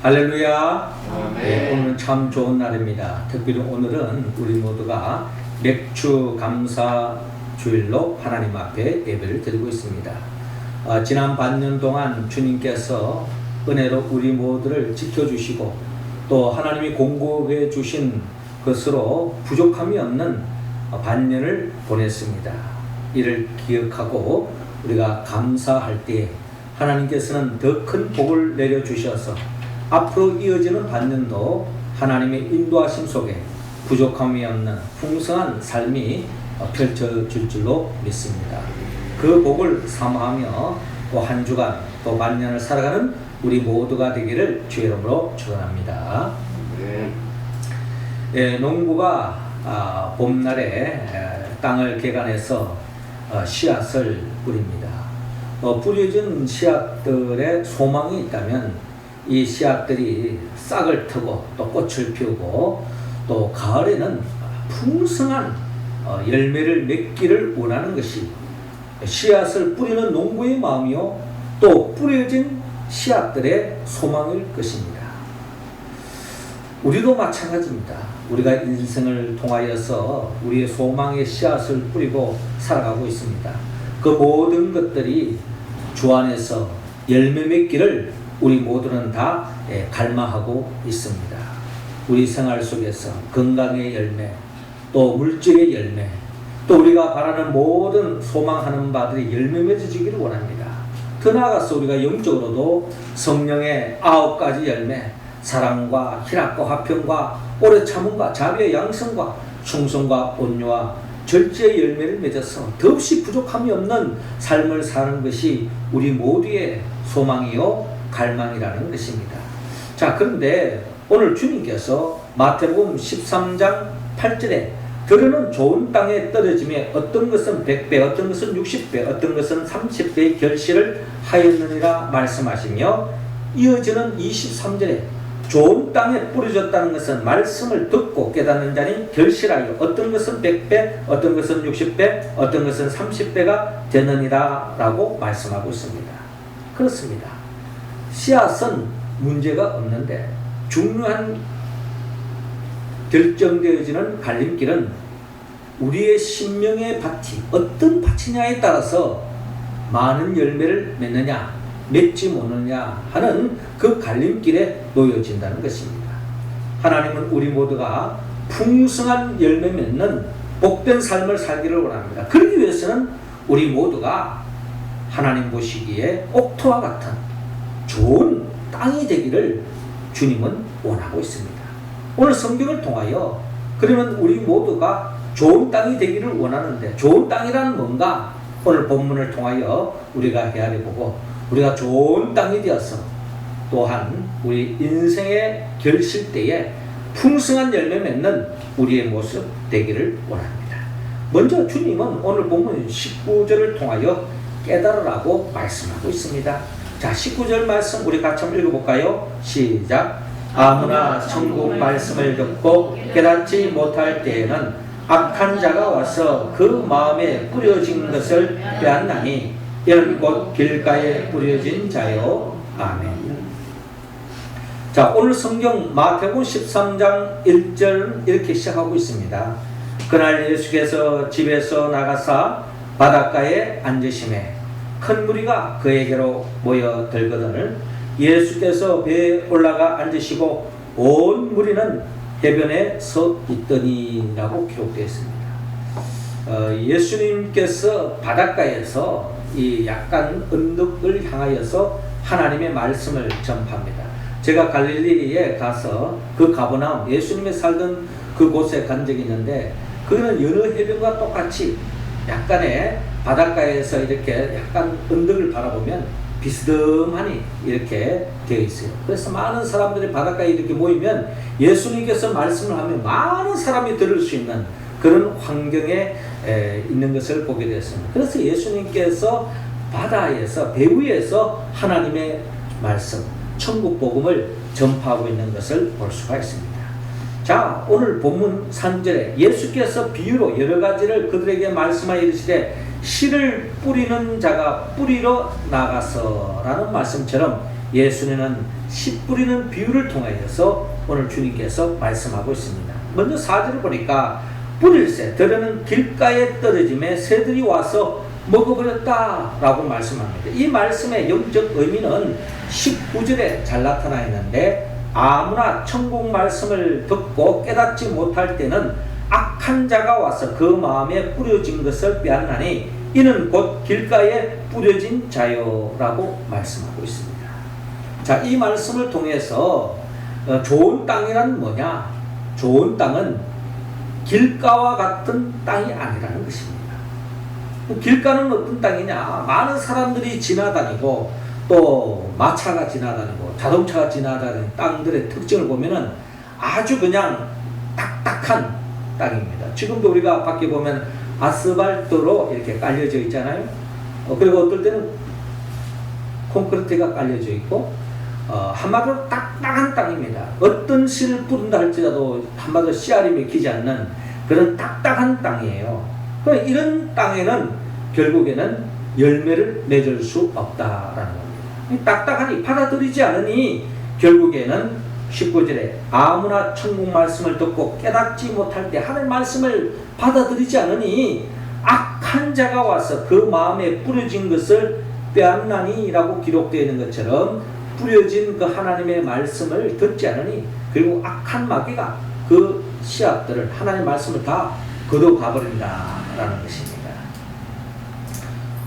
할렐루야. 아멘. 오늘은 참 좋은 날입니다. 특별히 오늘은 우리 모두가 맥주 감사 주일로 하나님 앞에 예배를 드리고 있습니다. 지난 반년 동안 주님께서 은혜로 우리 모두를 지켜주시고 또 하나님이 공급해 주신 것으로 부족함이 없는 반년을 보냈습니다. 이를 기억하고 우리가 감사할 때 하나님께서는 더 큰 복을 내려주셔서 앞으로 이어지는 반년도 하나님의 인도하심 속에 부족함이 없는 풍성한 삶이 펼쳐질 줄로 믿습니다. 그 복을 사모하며 또 한 주간 또 반년을 살아가는 우리 모두가 되기를 주의 이름으로 축원합니다. 농부가 봄날에 땅을 개간해서 씨앗을 뿌립니다. 뿌려진 씨앗들의 소망이 있다면 이 씨앗들이 싹을 트고 또 꽃을 피우고 또 가을에는 풍성한 열매를 맺기를 원하는 것이 씨앗을 뿌리는 농부의 마음이요 또 뿌려진 씨앗들의 소망일 것입니다. 우리도 마찬가지입니다. 우리가 인생을 통하여서 우리의 소망의 씨앗을 뿌리고 살아가고 있습니다. 그 모든 것들이 주 안에서 열매 맺기를 우리 모두는 다 갈망하고 있습니다. 우리 생활 속에서 건강의 열매, 또 물질의 열매, 또 우리가 바라는 모든 소망하는 바들이 열매 맺어지기를 원합니다. 더 나아가서 우리가 영적으로도 성령의 9가지 열매, 사랑과 희락과 화평과 오래 참음과 자비의 양성과 충성과 온유와 절제의 열매를 맺어서 더없이 부족함이 없는 삶을 사는 것이 우리 모두의 소망이요 갈망이라는 것입니다. 자, 그런데 오늘 주님께서 마태복음 13장 8절에 들으는 좋은 땅에 떨어짐에 어떤 것은 100배, 어떤 것은 60배, 어떤 것은 30배의 결실을 하였느니라 말씀하시며 이어지는 23절에 좋은 땅에 뿌려졌다는 것은 말씀을 듣고 깨닫는 자니 결실하여 어떤 것은 100배, 어떤 것은 60배, 어떤 것은 30배가 되느니라 라고 말씀하고 있습니다. 그렇습니다. 씨앗은 문제가 없는데 중요한 결정되어지는 갈림길은 우리의 신명의 밭이 어떤 밭이냐에 따라서 많은 열매를 맺느냐 맺지 못느냐 하는 그 갈림길에 놓여진다는 것입니다. 하나님은 우리 모두가 풍성한 열매 맺는 복된 삶을 살기를 원합니다. 그러기 위해서는 우리 모두가 하나님 보시기에 옥토와 같은 좋은 땅이 되기를 주님은 원하고 있습니다. 오늘 성경을 통하여 그러면 우리 모두가 좋은 땅이 되기를 원하는데 좋은 땅이란 뭔가 오늘 본문을 통하여 우리가 헤아려 보고 우리가 좋은 땅이 되어서 또한 우리 인생의 결실대에 풍성한 열매 맺는 우리의 모습 되기를 원합니다. 먼저 주님은 오늘 본문 19절을 통하여 깨달으라고 말씀하고 있습니다. 자, 19절 말씀 우리 같이 한번 읽어볼까요? 시작. 아무나 천국 말씀을 듣고 깨닫지 못할 때에는 악한 자가 와서 그 마음에 뿌려진 것을 빼앗나니 이는 곧 길가에 뿌려진 자요. 아멘. 자, 오늘 성경 마태복음 13장 1절 이렇게 시작하고 있습니다. 그날 예수께서 집에서 나가사 바닷가에 앉으시매 큰 무리가 그에게로 모여들거든을 예수께서 배에 올라가 앉으시고 온 무리는 해변에 서 있더니라고 기록되어 있습니다. 예수님께서 바닷가에서 이 약간 언덕을 향하여서 하나님의 말씀을 전파합니다. 제가 갈릴리에 가서 그 가버나움 예수님이 살던 그곳에 간 적이 있는데 그거는 여러 해변과 똑같이 약간의 바닷가에서 이렇게 약간 언덕을 바라보면 비스듬하니 이렇게 되어 있어요. 그래서 많은 사람들이 바닷가에 이렇게 모이면 예수님께서 말씀을 하면 많은 사람이 들을 수 있는 그런 환경에 있는 것을 보게 되었습니다. 그래서 예수님께서 바다에서 배 위에서 하나님의 말씀, 천국 복음을 전파하고 있는 것을 볼 수가 있습니다. 자, 오늘 본문 3절에 예수께서 비유로 여러 가지를 그들에게 말씀하여 이르시되 씨를 뿌리는 자가 뿌리러 나가서라는 말씀처럼 예수님은 씨 뿌리는 비유를 통하여서 오늘 주님께서 말씀하고 있습니다. 먼저 4절을 보니까 뿌릴새 들에는 길가에 떨어짐에 새들이 와서 먹어버렸다라고 말씀합니다. 이 말씀의 영적 의미는 19절에 잘 나타나 있는데, 아무나 천국 말씀을 듣고 깨닫지 못할 때는 악한 자가 와서 그 마음에 뿌려진 것을 빼앗나니 이는 곧 길가에 뿌려진 자요 라고 말씀하고 있습니다. 자, 이 말씀을 통해서 좋은 땅이란 뭐냐? 좋은 땅은 길가와 같은 땅이 아니라는 것입니다. 길가는 어떤 땅이냐? 많은 사람들이 지나다니고 또 마차가 지나다니고 자동차가 지나다니는 땅들의 특징을 보면은 아주 그냥 딱딱한 땅입니다. 지금도 우리가 밖에 보면 아스팔트로 이렇게 깔려져 있잖아요. 그리고 어떨 때는 콘크리트가 깔려져 있고, 한마디로 딱딱한 땅입니다. 어떤 씨를 뿌린다 할지라도 한마디로 씨알이 맥히지 않는 그런 딱딱한 땅이에요. 이런 땅에는 결국에는 열매를 맺을 수 없다라는 겁니다. 딱딱하니 받아들이지 않으니 결국에는 19절에 아무나 천국 말씀을 듣고 깨닫지 못할 때 하나님 말씀을 받아들이지 않으니 악한 자가 와서 그 마음에 뿌려진 것을 빼앗나니 라고 기록되어 있는 것처럼, 뿌려진 그 하나님의 말씀을 듣지 않으니 그리고 악한 마귀가 그 씨앗들을, 하나님의 말씀을 다 걷어가버린다라는 것입니다.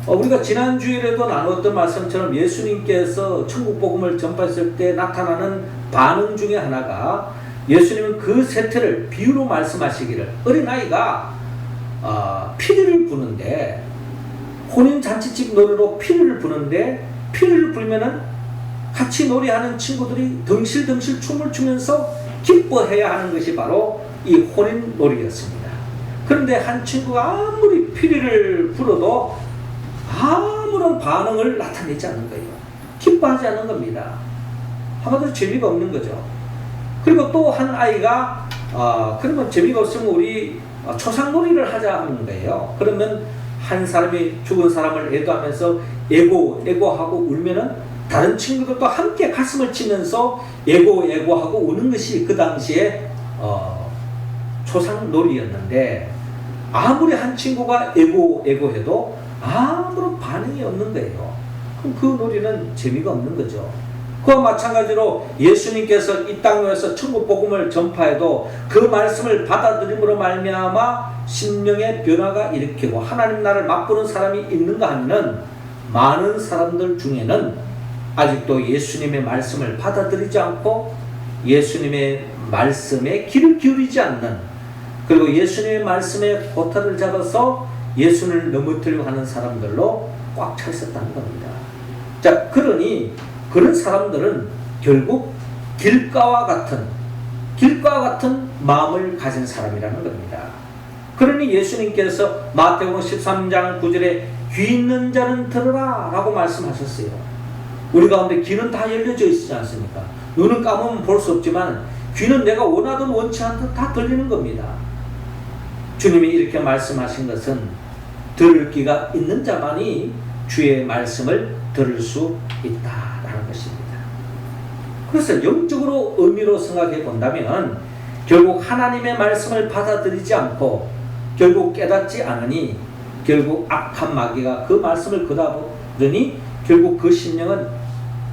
우리가 지난주일에도 나눴던 말씀처럼 예수님께서 천국 복음을 전파했을 때 나타나는 반응 중에 하나가, 예수님은 그 세태를 비유로 말씀하시기를, 어린아이가 피리를 부는데, 혼인잔치집 노래로 피리를 부는데, 피리를 불면은 같이 노래하는 친구들이 덩실덩실 춤을 추면서 기뻐해야 하는 것이 바로 이 혼인 놀이였습니다. 그런데 한 친구가 아무리 피리를 불어도 아무런 반응을 나타내지 않는 거예요. 기뻐하지 않는 겁니다. 한마디로 재미가 없는 거죠. 그리고 또 한 아이가 그러면 재미가 없으면 우리 초상놀이를 하자 하는 거예요. 그러면 한 사람이 죽은 사람을 애도하면서 애고하고 울면은 다른 친구들도 함께 가슴을 치면서 애고하고 우는 것이 그 당시에 초상놀이였는데, 아무리 한 친구가 애고해도 아무런 반응이 없는 거예요. 그럼 그 놀이는 재미가 없는 거죠. 그와 마찬가지로 예수님께서 이 땅에서 천국 복음을 전파해도 그 말씀을 받아들임으로 말미암아 심령의 변화가 일으키고 하나님 나라를 맛보는 사람이 있는가 하면은, 많은 사람들 중에는 아직도 예수님의 말씀을 받아들이지 않고 예수님의 말씀에 귀를 기울이지 않는, 그리고 예수님의 말씀에 고타를 잡아서 예수를 넘어뜨리려고 하는 사람들로 꽉 차 있었다는 겁니다. 자, 그러니 그런 사람들은 결국 길가와 같은 마음을 가진 사람이라는 겁니다. 그러니 예수님께서 마태복음 13장 9절에 귀 있는 자는 들으라 라고 말씀하셨어요. 우리 가운데 귀는 다 열려져 있지 않습니까? 눈은 감으면 볼 수 없지만 귀는 내가 원하든 원치 않든 다 들리는 겁니다. 주님이 이렇게 말씀하신 것은 들을 귀가 있는 자만이 주의 말씀을 들을 수 있다라는 것입니다. 그래서 영적으로 의미로 생각해 본다면 결국 하나님의 말씀을 받아들이지 않고 결국 깨닫지 않으니 결국 악한 마귀가 그 말씀을 거다보더니 결국 그 심령은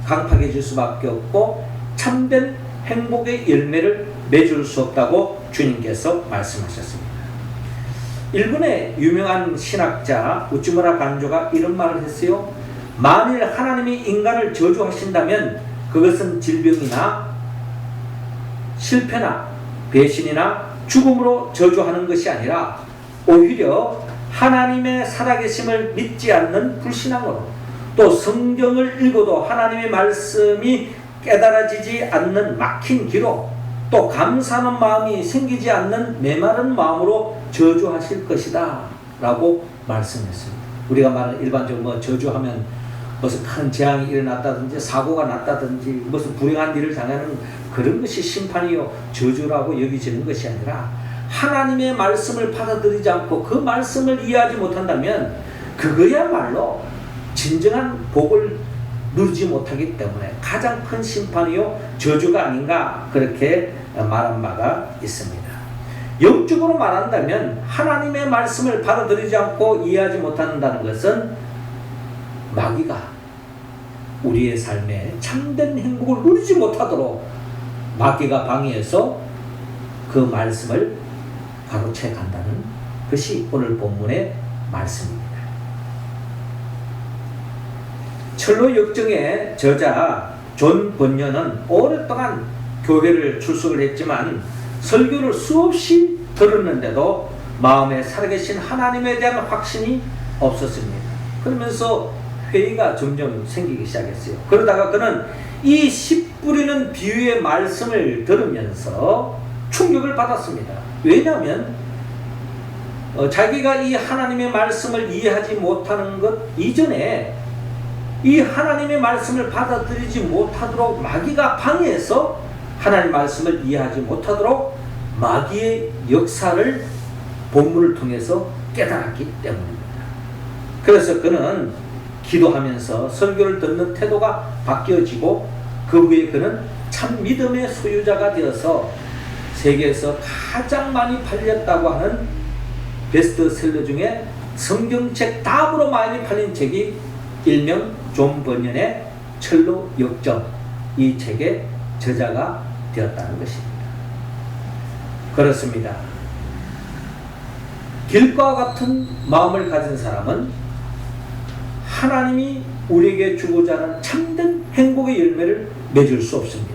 강팍해질 수밖에 없고 참된 행복의 열매를 맺을 수 없다고 주님께서 말씀하셨습니다. 일본의 유명한 신학자 우츠무라 간조가 이런 말을 했어요. 만일 하나님이 인간을 저주하신다면 그것은 질병이나 실패나 배신이나 죽음으로 저주하는 것이 아니라 오히려 하나님의 살아계심을 믿지 않는 불신앙으로, 또 성경을 읽어도 하나님의 말씀이 깨달아지지 않는 막힌 귀로, 또 감사하는 마음이 생기지 않는 메마른 마음으로 저주하실 것이다 라고 말씀했습니다. 우리가 말하는 일반적으로 저주하면 무슨 큰 재앙이 일어났다든지 사고가 났다든지 무슨 불행한 일을 당하는 그런 것이 심판이요 저주라고 여기지는 것이 아니라, 하나님의 말씀을 받아들이지 않고 그 말씀을 이해하지 못한다면 그거야말로 진정한 복을 누리지 못하기 때문에 가장 큰 심판이요 저주가 아닌가 그렇게 말한 바가 있습니다. 영적으로 말한다면 하나님의 말씀을 받아들이지 않고 이해하지 못한다는 것은 마귀가 우리의 삶에 참된 행복을 누리지 못하도록 마귀가 방해해서 그 말씀을 가로채 간다는 것이 오늘 본문의 말씀입니다. 철로 역정의 저자 존 번연은 오랫동안 교회를 출석을 했지만 설교를 수없이 들었는데도 마음에 살아계신 하나님에 대한 확신이 없었습니다. 그러면서 회의가 점점 생기기 시작했어요. 그러다가 그는 이 씨 뿌리는 비유의 말씀을 들으면서 충격을 받았습니다. 왜냐하면 자기가 이 하나님의 말씀을 이해하지 못하는 것 이전에 이 하나님의 말씀을 받아들이지 못하도록 마귀가 방해해서 하나님 말씀을 이해하지 못하도록 마귀의 역사를 본문을 통해서 깨달았기 때문입니다. 그래서 그는 기도하면서 설교를 듣는 태도가 바뀌어지고 그 후에 그는 참 믿음의 소유자가 되어서 세계에서 가장 많이 팔렸다고 하는 베스트셀러 중에 성경책 다음으로 많이 팔린 책이 일명 존 번연의 철로 역정, 이 책의 저자가 되었다는 것입니다. 그렇습니다. 길과 같은 마음을 가진 사람은 하나님이 우리에게 주고자 하는 참된 행복의 열매를 맺을 수 없습니다.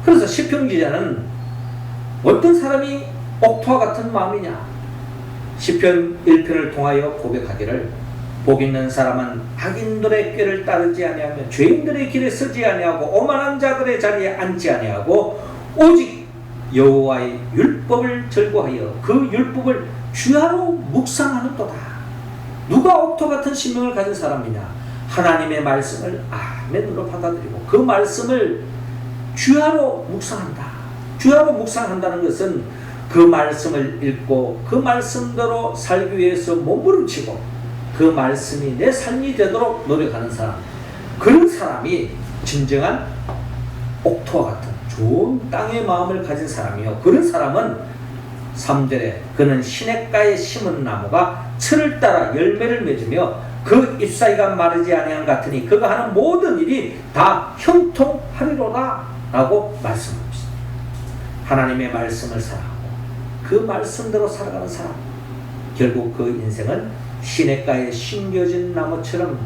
그래서 시편 기자는 어떤 사람이 옥토와 같은 마음이냐? 시편 1편을 통하여 고백하기를 복 있는 사람은 악인들의 꾀를 따르지 아니하며 죄인들의 길에 서지 아니하고 오만한 자들의 자리에 앉지 아니하고 오직 여호와의 율법을 절거하여 그 율법을 주야로 묵상하는도다. 누가 옥토 같은 신명을 가진 사람이냐? 하나님의 말씀을 아멘으로 받아들이고 그 말씀을 주야로 묵상한다. 주야로 묵상한다는 것은 그 말씀을 읽고 그 말씀대로 살기 위해서 몸부림치고 그 말씀이 내 삶이 되도록 노력하는 사람, 그런 사람이 진정한 옥토와 같은 좋은 땅의 마음을 가진 사람이요, 그런 사람은 3절에 그는 시냇가에 심은 나무가 철을 따라 열매를 맺으며 그 잎사귀가 마르지 아니한 같으니 그가 하는 모든 일이 다 형통하리로다 라고 말씀하고 있습니다. 하나님의 말씀을 사랑하고 그 말씀대로 살아가는 사람, 결국 그 인생은 시냇가에 심겨진 나무처럼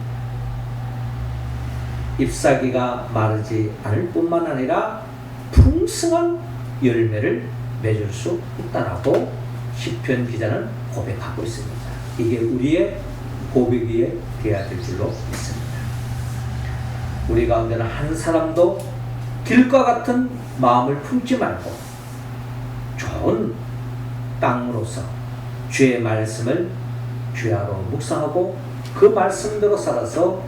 잎사귀가 마르지 않을 뿐만 아니라 풍성한 열매를 맺을 수 있다라고 시편 기자는 고백하고 있습니다. 이게 우리의 고백이 되어야 될 줄로 믿습니다. 우리 가운데는 한 사람도 길과 같은 마음을 품지 말고 좋은 땅으로서 주의 말씀을 주야로 묵상하고 그 말씀대로 살아서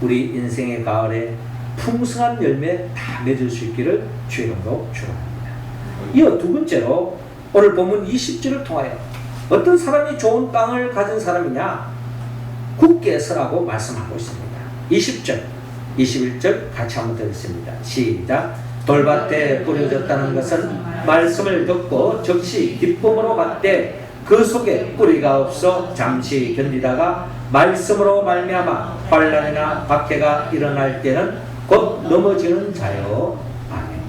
우리 인생의 가을에 풍성한 열매 다 맺을 수 있기를 주의 이름으로 축원합니다. 이어 두 번째로 오늘 본문 20절을 통하여 어떤 사람이 좋은 땅을 가진 사람이냐? 굳게 서라고 말씀하고 있습니다. 20절, 21절 같이 한번 들겠습니다. 시작. 돌밭에 뿌려졌다는 것은 말씀을 듣고 즉시 기쁨으로 받되 그 속에 뿌리가 없어 잠시 견디다가 말씀으로 말미암아 환난이나 박해가 일어날 때는 곧 넘어지는 자요. 아멘.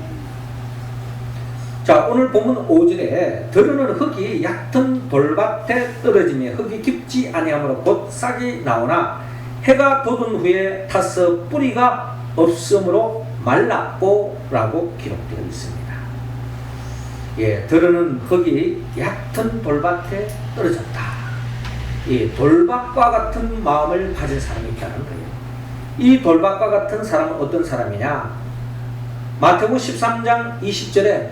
자, 오늘 본문 5절에 들으는 흙이 얕은 돌밭에 떨어지며 흙이 깊지 아니하므로 곧 싹이 나오나 해가 돋은 후에 타서 뿌리가 없으므로 말랐고 라고 기록되어 있습니다. 예, 들으는 흙이 얕은 돌밭에 떨어졌다. 이 돌밭과 같은 마음을 가진 사람이 있다는 거예요. 이 돌밭과 같은 사람은 어떤 사람이냐? 마태복음 13장 20절에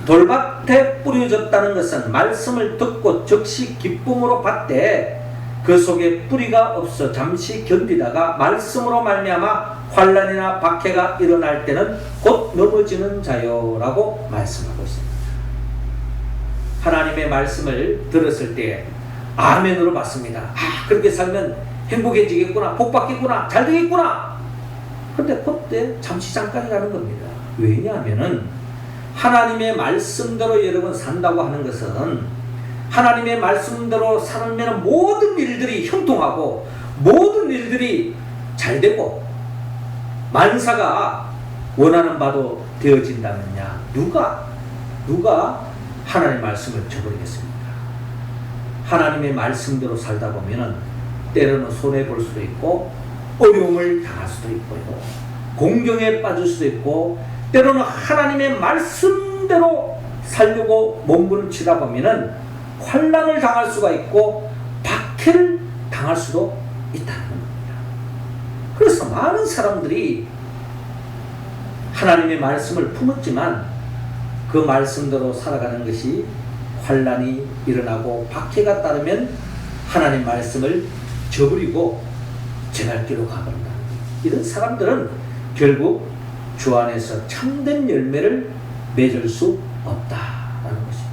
돌밭에 뿌려졌다는 것은 말씀을 듣고 즉시 기쁨으로 받되 그 속에 뿌리가 없어 잠시 견디다가 말씀으로 말미암아 환난이나 박해가 일어날 때는 곧 넘어지는 자요라고 말씀하고 있습니다. 하나님의 말씀을 들었을 때 아멘으로 받습니다. 그렇게 살면 행복해지겠구나, 복받겠구나, 잘 되겠구나. 그런데 그때 잠시 잠깐이라는 겁니다. 왜냐하면은 하나님의 말씀대로 여러분 산다고 하는 것은 하나님의 말씀대로 살면 모든 일들이 형통하고 모든 일들이 잘 되고 만사가 원하는 바도 되어진다면야 누가 하나님의 말씀을 저버리겠습니까? 하나님의 말씀대로 살다 보면은 때로는 손해볼 수도 있고 어려움을 당할 수도 있고요. 공경에 빠질 수도 있고 때로는 하나님의 말씀대로 살려고 몸부림치다 보면은 환난을 당할 수가 있고 박해를 당할 수도 있다는 겁니다. 그래서 많은 사람들이 하나님의 말씀을 품었지만 그 말씀대로 살아가는 것이 환난이 일어나고 박해가 따르면 하나님 말씀을 저버리고 제갈 길로 가버린다. 이런 사람들은 결국 주 안에서 참된 열매를 맺을 수 없다라는 것입니다.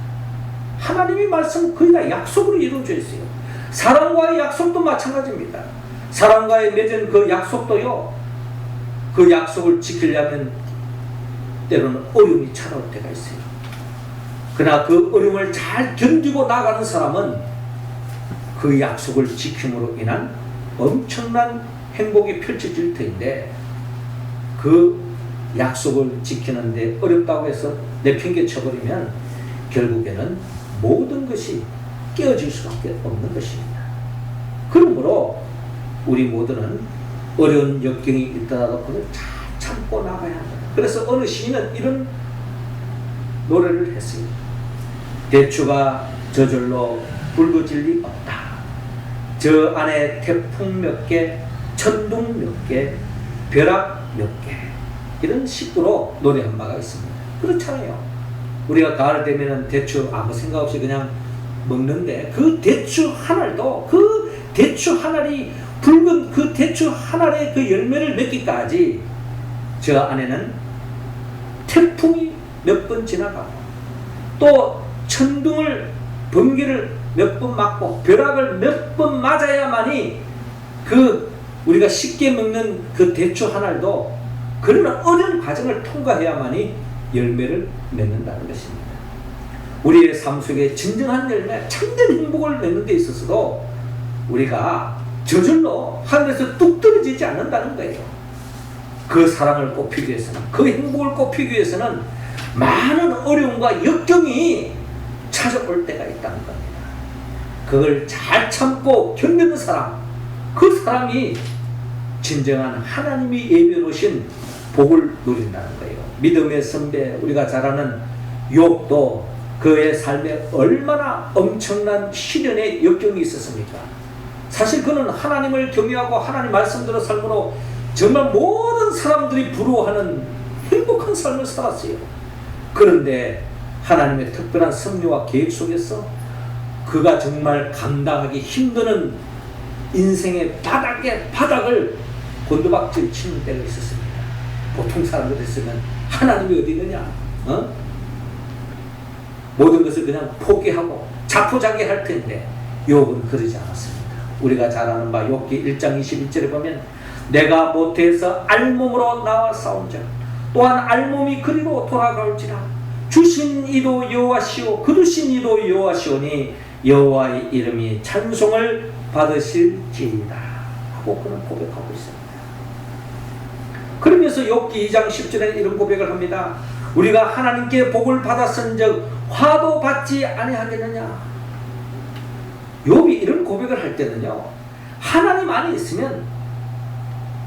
하나님의 말씀은 거의 다 약속으로 이루어져 있어요. 사람과의 약속도 마찬가지입니다. 사람과의 맺은 그 약속도요, 그 약속을 지키려면 때로는 어려움이 찾아올 때가 있어요. 그러나 그 어려움을 잘 견디고 나가는 사람은 그 약속을 지킴으로 인한 엄청난 행복이 펼쳐질 터인데 그 약속을 지키는데 어렵다고 해서 내팽개쳐버리면 결국에는 모든 것이 깨어질 수밖에 없는 것입니다. 그러므로 우리 모두는 어려운 역경이 있더라도 그걸 잘 참고 나가야 합니다. 그래서 어느 시인은 이런 노래를 했어요. 대추가 저절로 붉어질 리 없다. 저 안에 태풍 몇 개, 천둥 몇 개, 벼락 몇 개. 이런 식으로 노래한 바가 있습니다. 그렇잖아요. 우리가 가을 되면은 대추 아무 생각 없이 그냥 먹는데 그 대추 한 알도 그 대추 한 알이 붉은 그 대추 한 알의 그 열매를 맺기까지 저 안에는 태풍이 몇 번 지나가고 또 천둥을 번개를 몇 번 맞고 벼락을 몇 번 맞아야만이 그 우리가 쉽게 먹는 그 대추 한 알도 그런 어려운 과정을 통과해야만이 열매를 맺는다는 것입니다. 우리의 삶 속에 진정한 열매, 참된 행복을 맺는 데 있어서도 우리가 저절로 하늘에서 뚝 떨어지지 않는다는 거예요. 그 사랑을 꼽히기 위해서는, 그 행복을 꼽히기 위해서는 많은 어려움과 역경이 찾아올 때가 있다는 겁니다. 그걸 잘 참고 견디는 사람, 그 사람이 진정한 하나님이 예비해 놓으신 복을 누린다는 거예요. 믿음의 선배, 우리가 잘 아는 욥도 그의 삶에 얼마나 엄청난 시련의 역경이 있었습니까? 사실 그는 하나님을 경외하고 하나님 말씀대로 삶으로 정말 모든 사람들이 부러워하는 행복한 삶을 살았어요. 그런데 하나님의 특별한 섭리와 계획 속에서 그가 정말 감당하기 힘드는 인생의 바닥을 곤두박질 치는 때가 있었습니다. 보통 사람들 있으면 하나님이 어디 있느냐? 모든 것을 그냥 포기하고 자포자기할 텐데 욥은 그러지 않았습니다. 우리가 잘 아는 바 욥기 1장 21절에 보면 내가 모태에서 알몸으로 나와 싸운자 또한 알몸이 그리로 돌아가올지라 주신 이도 여호와시오 거두신 이도 여호와시오니 여호와의 이름이 찬송을 받으실지이다 하고 그는 고백하고 있습니다. 그러면서 욥기 2장 10절에 이런 고백을 합니다. 우리가 하나님께 복을 받았은즉 화도 받지 아니하겠느냐. 욥이 이런 고백을 할 때는요, 하나님 안에 있으면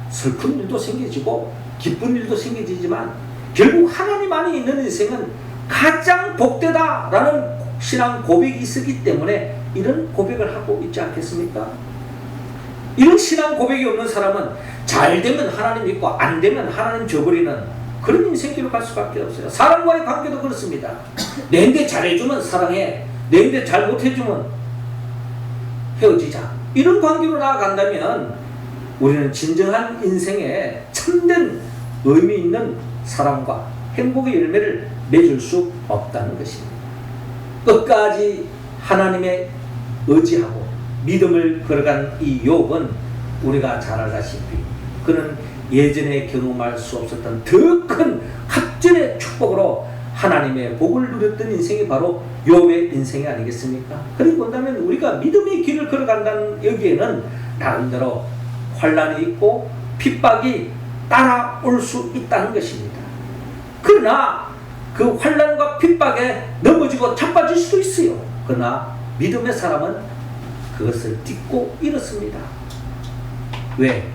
슬픈 일도 생기지고 기쁜 일도 생기지만 결국 하나님 안에 있는 인생은 가장 복되다라는 신앙 고백이 있었기 때문에 이런 고백을 하고 있지 않겠습니까? 이런 신앙 고백이 없는 사람은 잘 되면 하나님 믿고 안 되면 하나님 저버리는 그런 인생길로 갈 수밖에 없어요. 사람과의 관계도 그렇습니다. 내한테 잘해주면 사랑해, 내한테 잘 못해주면 헤어지자. 이런 관계로 나아간다면 우리는 진정한 인생에 참된 의미 있는 사랑과 행복의 열매를 맺을 수 없다는 것입니다. 끝까지 하나님의 의지하고 믿음을 걸어간 이 욥은 우리가 잘 알다시피 그는 예전에 경험할 수 없었던 더 큰 확전의 축복으로 하나님의 복을 누렸던 인생이 바로 욥의 인생이 아니겠습니까? 그리고 본다면 우리가 믿음의 길을 걸어간다는 여기에는 나름대로 환난이 있고 핍박이 따라올 수 있다는 것입니다. 그러나 그 환난과 핍박에 넘어지고 자빠질 수도 있어요. 그러나 믿음의 사람은 그것을 딛고 일었습니다. 왜?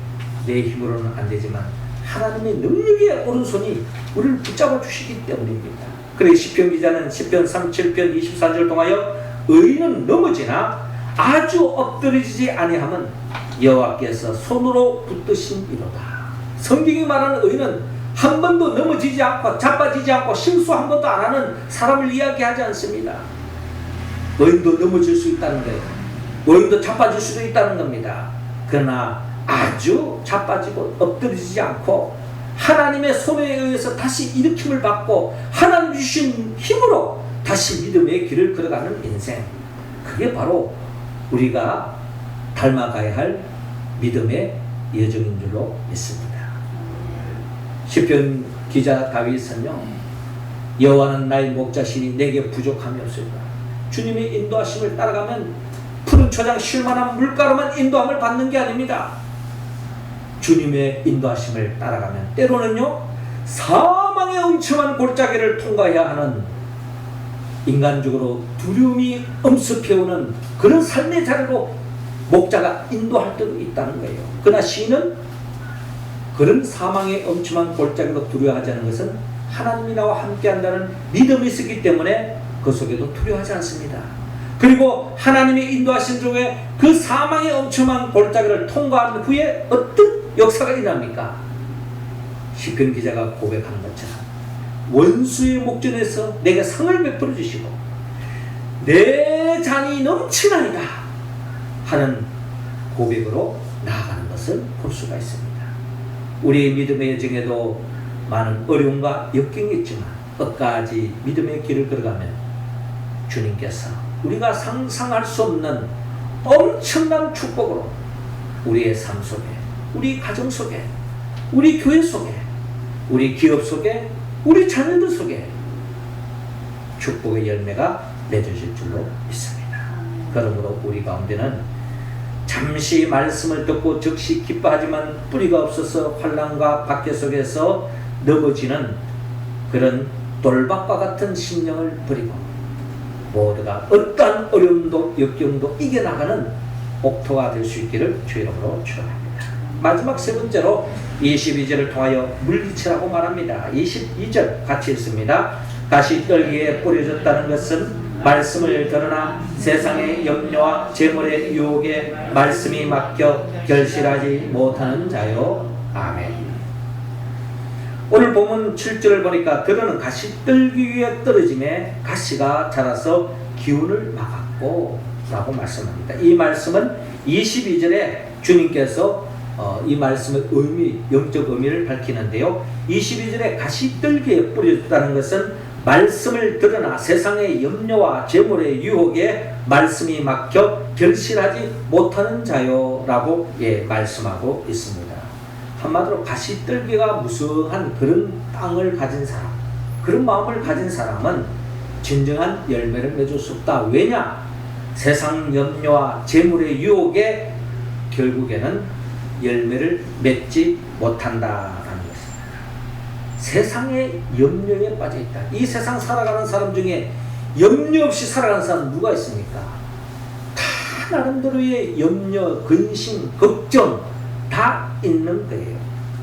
내 힘으로는 안 되지만 하나님의 능력의 오른손이 우리를 붙잡아 주시기 때문입니다. 그래 시편 기자는 시편 37편 24절 통하여 의인은 넘어지나 아주 엎드러지지 아니하면 여호와께서 손으로 붙드심이로다. 성경이 말하는 의인은 한 번도 넘어지지 않고 자빠지지 않고 실수 한 번도 안 하는 사람을 이야기하지 않습니다. 의인도 넘어질 수 있다는 거예요. 의인도 자빠질 수도 있다는 겁니다. 그러나 아주 자빠지고 엎드러지지 않고 하나님의 손에 의해서 다시 일으킴을 받고 하나님 주신 힘으로 다시 믿음의 길을 걸어가는 인생, 그게 바로 우리가 닮아가야 할 믿음의 여정인 줄로 믿습니다. 시편 기자 다윗은요, 여호와는 나의 목자시니 내게 부족함이 없으리라. 주님의 인도하심을 따라가면 푸른 초장 쉴만한 물가로만 인도함을 받는 게 아닙니다. 주님의 인도하심을 따라가면 때로는요, 사망의 엄청난 골짜기를 통과해야 하는 인간적으로 두려움이 엄습해오는 그런 삶의 자리로 목자가 인도할 때도 있다는 거예요. 그러나 시인은 그런 사망의 엄청난 골짜기로 두려워하지 않는 것은 하나님이 나와 함께한다는 믿음이 있기 때문에 그 속에도 두려워하지 않습니다. 그리고 하나님의 인도하신 중에 그 사망의 엄청난 골짜기를 통과한 후에 어떤 역사가 일어납니까? 시편 기자가 고백하는 것처럼 원수의 목전에서 내게 상을 베풀어 주시고 내 잔이 넘치나이다 하는 고백으로 나아가는 것을 볼 수가 있습니다. 우리의 믿음의 여정에도 많은 어려움과 역경이 있지만 끝까지 믿음의 길을 걸어가면 주님께서 우리가 상상할 수 없는 엄청난 축복으로 우리의 삶 속에, 우리 가정 속에, 우리 교회 속에, 우리 기업 속에, 우리 자녀들 속에 축복의 열매가 맺어질 줄로 믿습니다. 그러므로 우리 가운데는 잠시 말씀을 듣고 즉시 기뻐하지만 뿌리가 없어서 환난과 박해 속에서 넘어지는 그런 돌박과 같은 심령을 버리고 모두가 어떠한 어려움도 역경도 이겨나가는 옥토가 될 수 있기를 주 이름으로 축원합니다. 마지막 세 번째로 22절을 통하여 물리치라고 말합니다. 22절 같이 읽습니다. 가시떨기에 뿌려졌다는 것은 말씀을 들으나 세상의 염려와 재물의 유혹에 말씀이 막혀 결실하지 못하는 자요. 아멘. 오늘 본문 7절을 보니까 들으는 가시떨기 위에 떨어짐에 가시가 자라서 기운을 막았고 라고 말씀합니다. 이 말씀은 22절에 주님께서 이 말씀의 의미, 영적 의미를 밝히는데요. 22절에 가시떨기에 뿌려졌다는 것은 말씀을 들으나 세상의 염려와 재물의 유혹에 말씀이 막혀 결실하지 못하는 자요 라고 말씀하고 있습니다. 한마디로 가시떨기가 무성한 그런 땅을 가진 사람, 그런 마음을 가진 사람은 진정한 열매를 맺을 수 없다. 왜냐? 세상 염려와 재물의 유혹에 결국에는 열매를 맺지 못한다라는 것입니다. 세상의 염려에 빠져 있다. 이 세상 살아가는 사람 중에 염려 없이 살아가는 사람 누가 있습니까? 다 나름대로의 염려, 근심, 걱정 다 있는 거예요.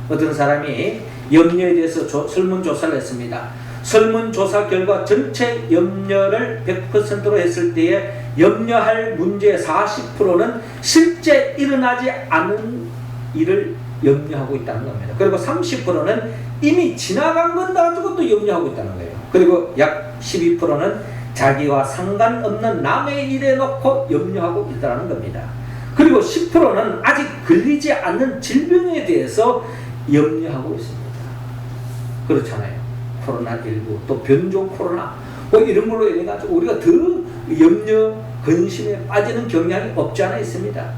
어떤 사람이 염려에 대해서 설문조사를 했습니다. 설문조사 결과 전체 염려를 100%로 했을 때에 염려할 문제의 40%는 실제 일어나지 않은 일을 염려하고 있다는 겁니다. 그리고 30%는 이미 지나간 건 가지고 또 염려하고 있다는 거예요. 그리고 약 12%는 자기와 상관없는 남의 일에 놓고 염려하고 있다는 겁니다. 그리고 10%는 아직 걸리지 않는 질병에 대해서 염려하고 있습니다. 그렇잖아요. 코로나19 또 변종 코로나 뭐 이런 걸로 인해 가지고 우리가 더 염려, 근심에 빠지는 경향이 없지 않아 있습니다.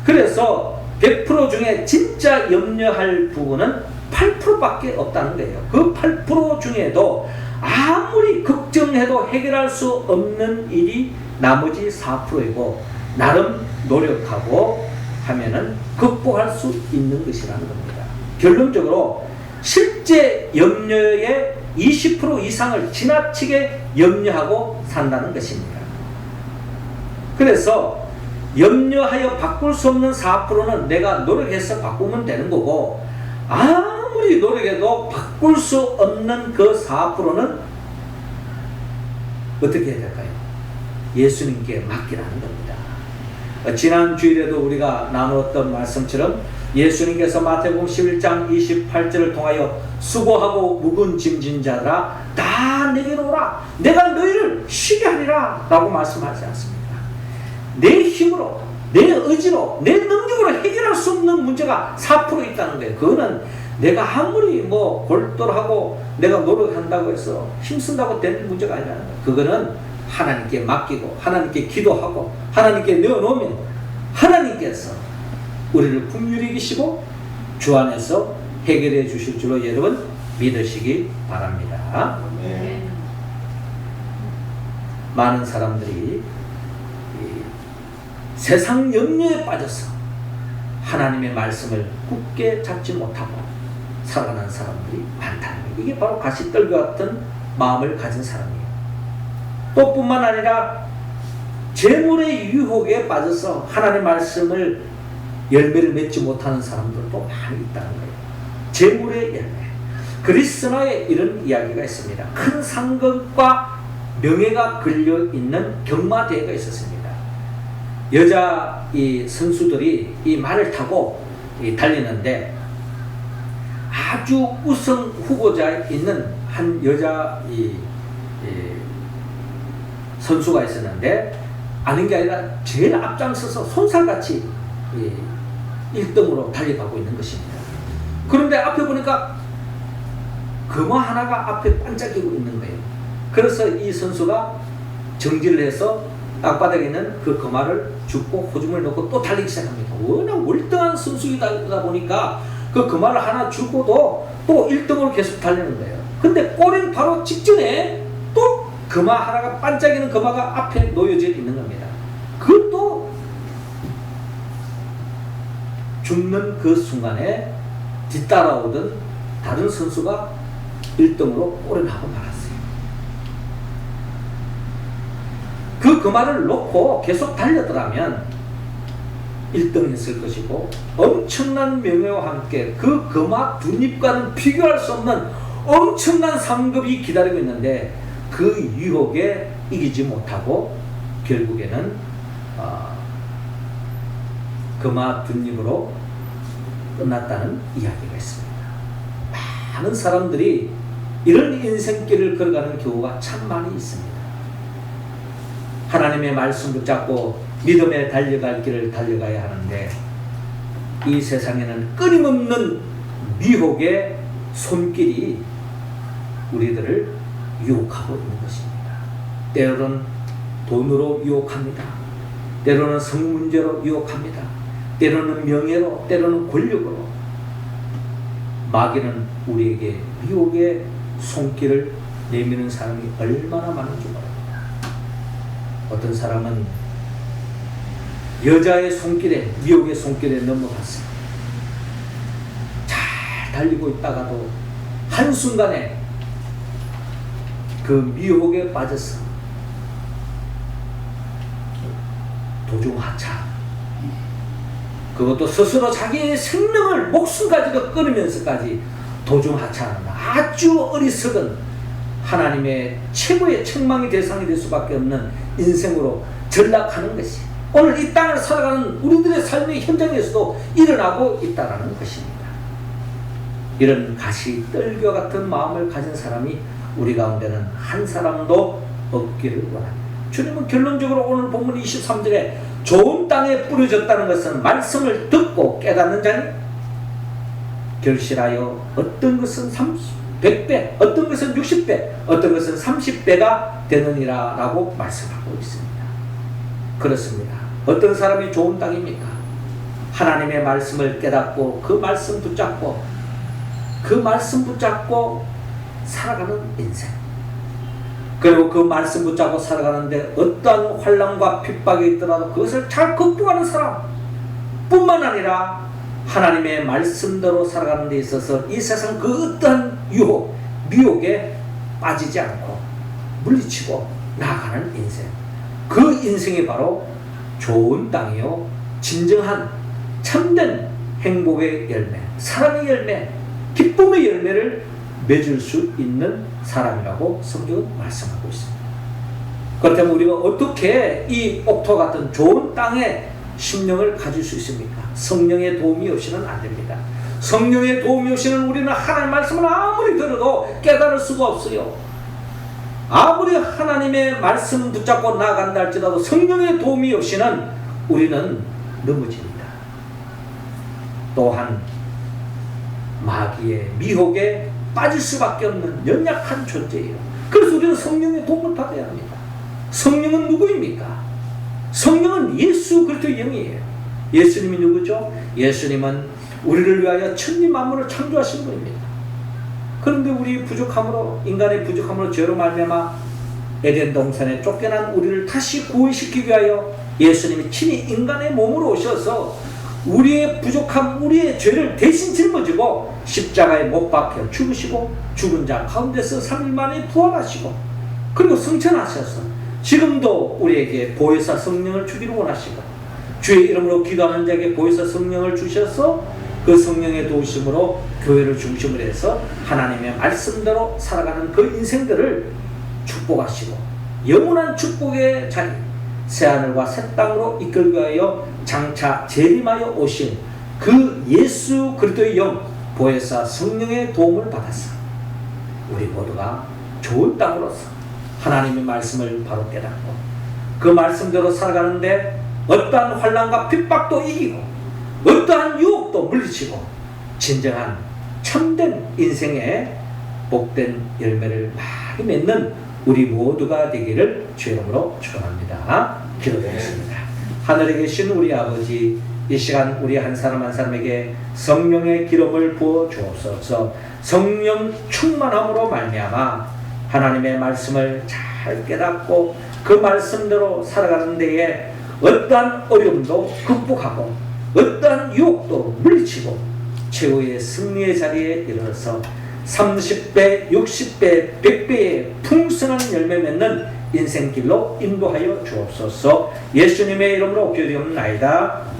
그래서 100% 중에 진짜 염려할 부분은 8%밖에 없다는 거예요. 그 8% 중에도 아무리 걱정해도 해결할 수 없는 일이 나머지 4%이고 나름 노력하고 하면은 극복할 수 있는 것이라는 겁니다. 결론적으로 실제 염려의 20% 이상을 지나치게 염려하고 산다는 것입니다. 그래서 염려하여 바꿀 수 없는 4%는 내가 노력해서 바꾸면 되는 거고, 아무리 노력해도 바꿀 수 없는 그 4%는 어떻게 해야 될까요? 예수님께 맡기라는 겁니다. 지난 주일에도 우리가 나누었던 말씀처럼 예수님께서 마태복음 11장 28절을 통하여 수고하고 무거운 짐진 자들아 다 내게로 오라, 내가 너희를 쉬게 하리라 라고 말씀하지 않습니까? 내 힘으로, 내 의지로, 내 능력으로 해결할 수 없는 문제가 4% 있다는 거예요. 그거는 내가 아무리 골똘하고 내가 노력한다고 해서 힘쓴다고 되는 문제가 아니라는 거예요. 그거는 하나님께 맡기고 하나님께 기도하고 하나님께 내어놓으면 하나님께서 우리를 긍휼히 여기시고 주 안에서 해결해 주실 줄로 여러분 믿으시기 바랍니다. 네. 많은 사람들이 세상 염려에 빠져서 하나님의 말씀을 굳게 잡지 못하고 살아가는 사람들이 많다는 거예요. 이게 바로 가시떨과 같은 마음을 가진 사람이에요. 또 뿐만 아니라 재물의 유혹에 빠져서 하나님의 말씀을 열매를 맺지 못하는 사람들도 많이 있다는 거예요. 재물의 열매. 그리스도에 이런 이야기가 있습니다. 큰 상급과 명예가 걸려있는 경마대회가 있었습니다. 여자 이 선수들이 이 말을 타고 달리는데 아주 우승 후보자에 있는 한 여자 선수가 있었는데 아는 게 아니라 제일 앞장서서 손살같이 1등으로 달려가고 있는 것입니다. 그런데 앞에 보니까 금화 하나가 앞에 반짝이고 있는 거예요. 그래서 이 선수가 정지를 해서 땅바닥에 있는 그 금화를 줍고 호줌을 넣고 또 달리기 시작합니다. 워낙 월등한 선수이다 보니까 그 금화를 하나 주고도 또 1등으로 계속 달리는 거예요. 근데 골인 바로 직전에 또 금화 하나가 반짝이는 금화가 앞에 놓여져 있는 겁니다. 그것도 죽는 그 순간에 뒤따라오던 다른 선수가 1등으로 골을 하고 말았어요. 그 금화를 놓고 계속 달렸더라면 1등 했을 것이고 엄청난 명예와 함께 그 금화 두 잎과는 비교할 수 없는 엄청난 상급이 기다리고 있는데 그 유혹에 이기지 못하고 결국에는 금화 두 잎으로 끝났다는 이야기가 있습니다. 많은 사람들이 이런 인생길을 걸어가는 경우가 참 많이 있습니다. 하나님의 말씀 붙잡고 믿음에 달려갈 길을 달려가야 하는데 이 세상에는 끊임없는 미혹의 손길이 우리들을 유혹하고 있는 것입니다. 때로는 돈으로 유혹합니다. 때로는 성문제로 유혹합니다. 때로는 명예로, 때로는 권력으로. 마귀는 우리에게 미혹의 손길을 내미는 사람이 얼마나 많은지 모릅니다. 어떤 사람은 여자의 손길에, 미혹의 손길에 넘어갔어요. 잘 달리고 있다가도 한순간에 그 미혹에 빠져서 도중하차, 그것도 스스로 자기의 생명을 목숨까지도 끊으면서까지 도중하차하는 아주 어리석은 하나님의 최고의 책망의 대상이 될 수밖에 없는 인생으로 전락하는 것이 오늘 이 땅을 살아가는 우리들의 삶의 현장에서도 일어나고 있다는 것입니다. 이런 가시떨기와 같은 마음을 가진 사람이 우리 가운데는 한 사람도 없기를 원합니다. 주님은 결론적으로 오늘 본문 23절에 좋은 땅에 뿌려졌다는 것은 말씀을 듣고 깨닫는 자니 결실하여 어떤 것은 100배, 어떤 것은 60배, 어떤 것은 30배가 되느니라 라고 말씀하고 있습니다. 그렇습니다. 어떤 사람이 좋은 땅입니까? 하나님의 말씀을 깨닫고 그 말씀 붙잡고 살아가는 인생. 그리고 그 말씀 붙잡고 살아가는데 어떠한 환난과 핍박이 있더라도 그것을 잘 극복하는 사람 뿐만 아니라 하나님의 말씀대로 살아가는 데 있어서 이 세상 그 어떠한 유혹, 미혹에 빠지지 않고 물리치고 나아가는 인생. 그 인생이 바로 좋은 땅이요, 진정한 참된 행복의 열매, 사랑의 열매, 기쁨의 열매를 맺을 수 있는 사람이라고 성경은 말씀하고 있습니다. 그렇다면 우리가 어떻게 이 옥토와 같은 좋은 땅에 심령을 가질 수 있습니까? 성령의 도움이 없이는 안 됩니다. 성령의 도움이 없이는 우리는 하나님의 말씀을 아무리 들어도 깨달을 수가 없어요. 아무리 하나님의 말씀 붙잡고 나아간다 할지라도 성령의 도움이 없이는 우리는 넘어집니다. 또한 마귀의 미혹에 빠질 수밖에 없는 연약한 존재예요. 그래서 우리는 성령의 도움을 받아야 합니다. 성령은 누구입니까? 성령은 예수 그리스도의 영이에요. 예수님이 누구죠? 예수님은 우리를 위하여 천지 만물을 창조하신 분입니다. 그런데 우리 부족함으로, 인간의 부족함으로 죄로 말미암아 에덴 동산에 쫓겨난 우리를 다시 구원시키기 위하여 예수님이 친히 인간의 몸으로 오셔서 우리의 부족함, 우리의 죄를 대신 짊어지고 십자가에 못 박혀 죽으시고 죽은 자 가운데서 3일 만에 부활하시고 그리고 승천하셔서 지금도 우리에게 보혜사 성령을 주기를 원하시고 주의 이름으로 기도하는 자에게 보혜사 성령을 주셔서 그 성령의 도우심으로 교회를 중심으로 해서 하나님의 말씀대로 살아가는 그 인생들을 축복하시고 영원한 축복의 자리, 새하늘과 새 땅으로 이끌기 위하여 장차 재림하여 오신 그 예수 그리스도의 영, 보혜사 성령의 도움을 받아서 우리 모두가 좋은 땅으로서 하나님의 말씀을 바로 깨닫고 그 말씀대로 살아가는데 어떠한 환난과 핍박도 이기고 어떠한 유혹도 물리치고 진정한 참된 인생의 복된 열매를 많이 맺는 우리 모두가 되기를 주의 이름으로 축원합니다. 기도드리겠습니다. 하늘에 계신 우리 아버지, 이 시간 우리 한 사람 한 사람에게 성령의 기름을 부어 주옵소서. 성령 충만함으로 말미암아 하나님의 말씀을 잘 깨닫고 그 말씀대로 살아가는 데에 어떠한 어려움도 극복하고 어떠한 유혹도 물리치고 최후의 승리의 자리에 이르러서 30배, 60배, 100배의 풍성한 열매 맺는 인생길로 인도하여 주옵소서. 예수님의 이름으로 기도드리옵나이다.